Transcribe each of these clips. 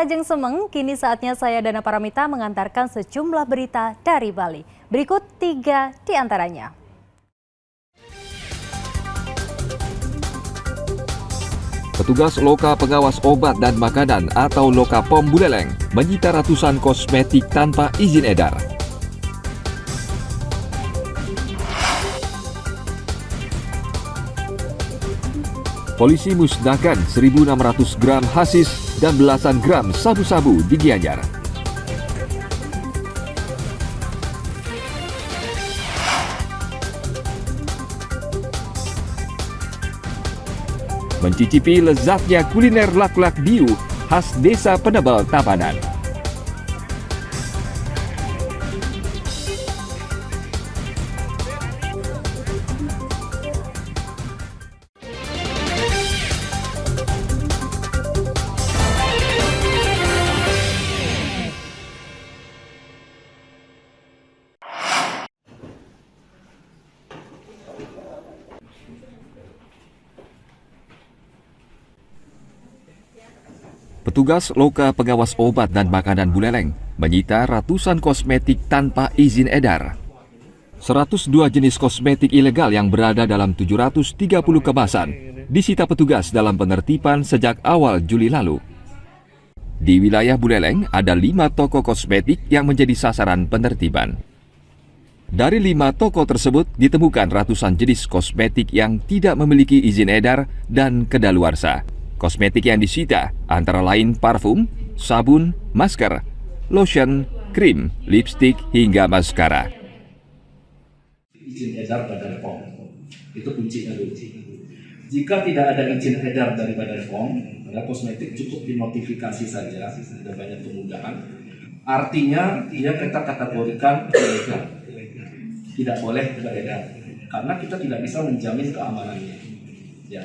Ajeng Semeng, kini saatnya saya Dana Paramita mengantarkan sejumlah berita dari Bali. Berikut 3 di antaranya. Petugas Loka Pengawas Obat dan Makanan atau Loka POM Buleleng menyita ratusan kosmetik tanpa izin edar. Polisi musnahkan 1.600 gram hasis dan belasan gram sabu-sabu di Gianyar. Mencicipi lezatnya kuliner lak-lak biu khas Desa Penebel Tabanan. Petugas Loka Pengawas Obat dan Makanan Buleleng menyita ratusan kosmetik tanpa izin edar. 102 jenis kosmetik ilegal yang berada dalam 730 kemasan disita petugas dalam penertiban sejak awal Juli lalu. Di wilayah Buleleng ada 5 toko kosmetik yang menjadi sasaran penertiban. Dari 5 toko tersebut ditemukan ratusan jenis kosmetik yang tidak memiliki izin edar dan kedaluarsa. Kosmetik yang disita antara lain parfum, sabun, masker, lotion, krim, lipstik, hingga maskara. Izin edar Badan POM itu kuncinya dulu. Jika tidak ada izin edar dari Badan POM, maka kosmetik cukup dinotifikasi saja, ada banyak kemudahan. Artinya dia kita kategorikan ilegal, tidak boleh beredar, karena kita tidak bisa menjamin keamanannya. Ya.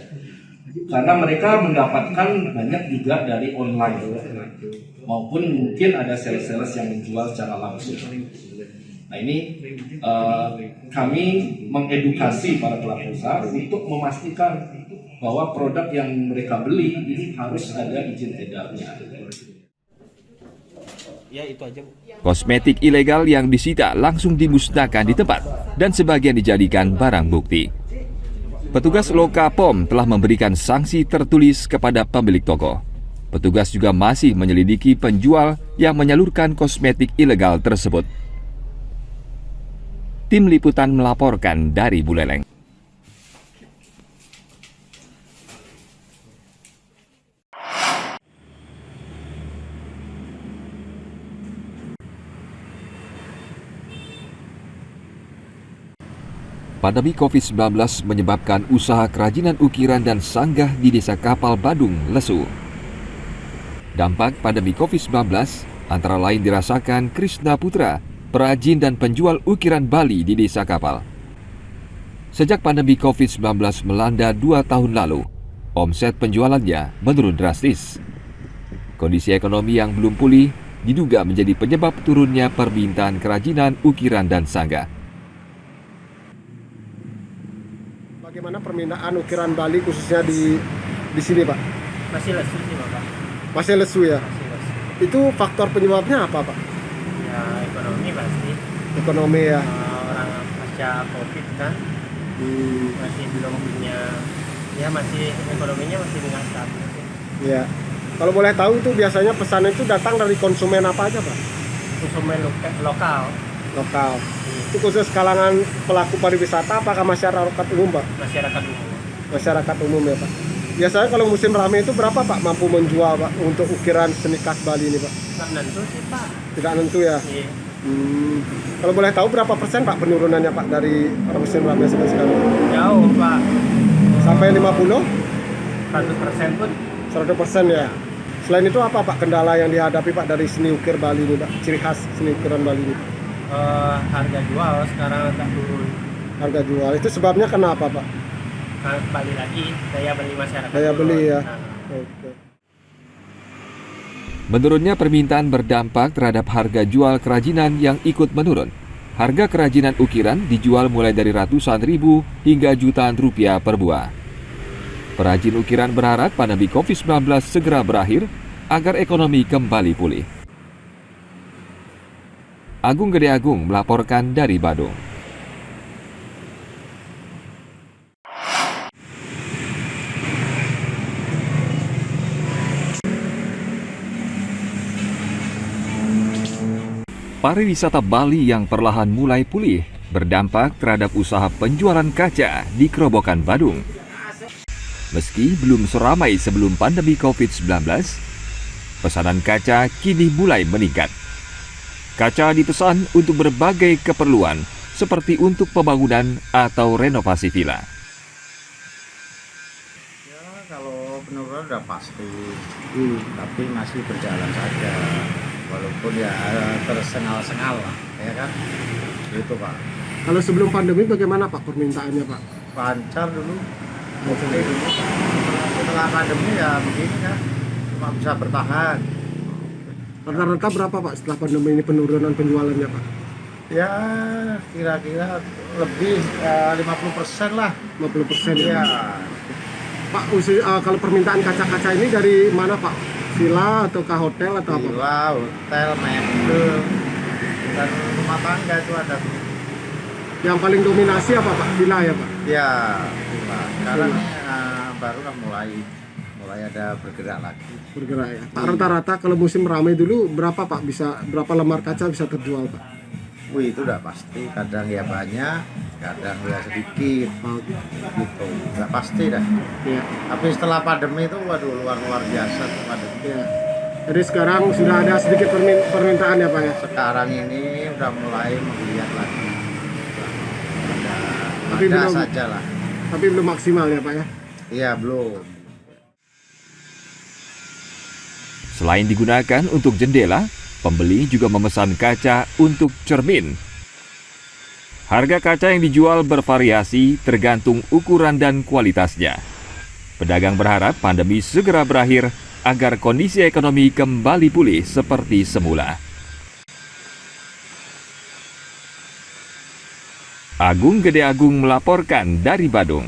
Karena mereka mendapatkan banyak juga dari online maupun mungkin ada sales-sales yang menjual secara langsung. Nah ini kami mengedukasi para pelaku usaha untuk memastikan bahwa produk yang mereka beli ini harus ada izin edarnya. Ya itu aja, Bu. Kosmetik ilegal yang disita langsung dimusnahkan di tempat dan sebagian dijadikan barang bukti. Petugas Loka POM telah memberikan sanksi tertulis kepada pemilik toko. Petugas juga masih menyelidiki penjual yang menyalurkan kosmetik ilegal tersebut. Tim Liputan melaporkan dari Buleleng. Pandemi COVID-19 menyebabkan usaha kerajinan ukiran dan sanggah di Desa Kapal Badung lesu. Dampak pandemi COVID-19 antara lain dirasakan Krisna Putra, perajin dan penjual ukiran Bali di Desa Kapal. Sejak pandemi COVID-19 melanda 2 tahun lalu, omset penjualannya menurun drastis. Kondisi ekonomi yang belum pulih diduga menjadi penyebab turunnya permintaan kerajinan ukiran dan sanggah. Bagaimana permintaan ukiran Bali khususnya di sini, Pak? Masih lesu sih, Bapak. Masih lesu ya? Masih lesu. Itu faktor penyebabnya apa, Pak? Ya ekonomi pasti. Ekonomi ya? Orang pasca COVID kan masih belum punya, ya masih ekonominya masih nggak stabil. Ya. Kalau boleh tahu itu biasanya pesanan itu datang dari konsumen apa aja, Pak? Konsumen lokal. Lokal. Itu khusus kalangan pelaku pariwisata apakah masyarakat umum, Pak? Masyarakat umum. Masyarakat umum ya, Pak. Biasanya kalau musim ramai itu berapa, Pak, mampu menjual, Pak, untuk ukiran seni khas Bali ini, Pak? Nggak nentu sih, Pak. Tidak nentu ya? Iya. Kalau boleh tahu berapa persen, Pak, penurunannya, Pak, dari musim ramai sampai sekarang? Jauh, Pak. Sampai 50? 100% pun. 100% ya? Selain itu apa, Pak, kendala yang dihadapi, Pak, dari seni ukir Bali ini, Pak? Ciri khas seni ukiran Bali ini? Harga jual sekarang agak turun. Harga jual. Itu sebabnya kenapa, Pak? Balik lagi, daya beli masyarakat. Daya beli ya? Nah. Oke. Menurunnya permintaan berdampak terhadap harga jual kerajinan yang ikut menurun. Harga kerajinan ukiran dijual mulai dari ratusan ribu hingga jutaan rupiah per buah. Perajin ukiran berharap pandemi COVID-19 segera berakhir agar ekonomi kembali pulih. Agung Gede Agung melaporkan dari Badung. Pariwisata Bali yang perlahan mulai pulih berdampak terhadap usaha penjualan kaca di Kerobokan Badung. Meski belum seramai sebelum pandemi COVID-19, pesanan kaca kini mulai meningkat. Kaca dipesan untuk berbagai keperluan seperti untuk pembangunan atau renovasi villa. Ya, kalau penurunan udah pasti, tapi masih berjalan saja. Walaupun ya tersengal-sengal lah, ya kan? Gitu Pak. Kalau sebelum pandemi bagaimana Pak permintaannya Pak? Lancar dulu, oke dulu. Setelah pandemi ya begini kan, cuma bisa bertahan. Rata-rata berapa Pak setelah pandemi ini penurunan penjualannya Pak? Ya kira-kira lebih 50% lah. 50% ya? Ya, Pak, kalau permintaan kaca-kaca ini dari mana Pak? Villa atau ke hotel atau apa? villa, hotel, mebel, dan rumah tangga itu ada. Yang paling dominasi apa Pak? Villa ya Pak? Ya, villa. Sekarang baru lah mulai ada bergerak lagi. Bergerak ya. Pak, rata-rata kalau musim ramai dulu berapa Pak? Berapa lembar kaca bisa terjual Pak? Wih, itu udah pasti. Kadang ya banyak, kadang ya sedikit. Oh, Gitu. Nggak pasti dah. ya. Tapi setelah pandemi itu, waduh, luar biasa tuh pandemi. Ya. Jadi sekarang sudah ada sedikit permintaan ya Pak ya? Sekarang ini udah mulai menggeliat lagi. Tapi Ada belum- saja lah. Tapi belum maksimal ya Pak ya? Iya, belum. Selain digunakan untuk jendela, pembeli juga memesan kaca untuk cermin. Harga kaca yang dijual bervariasi tergantung ukuran dan kualitasnya. Pedagang berharap pandemi segera berakhir agar kondisi ekonomi kembali pulih seperti semula. Agung Gede Agung melaporkan dari Badung.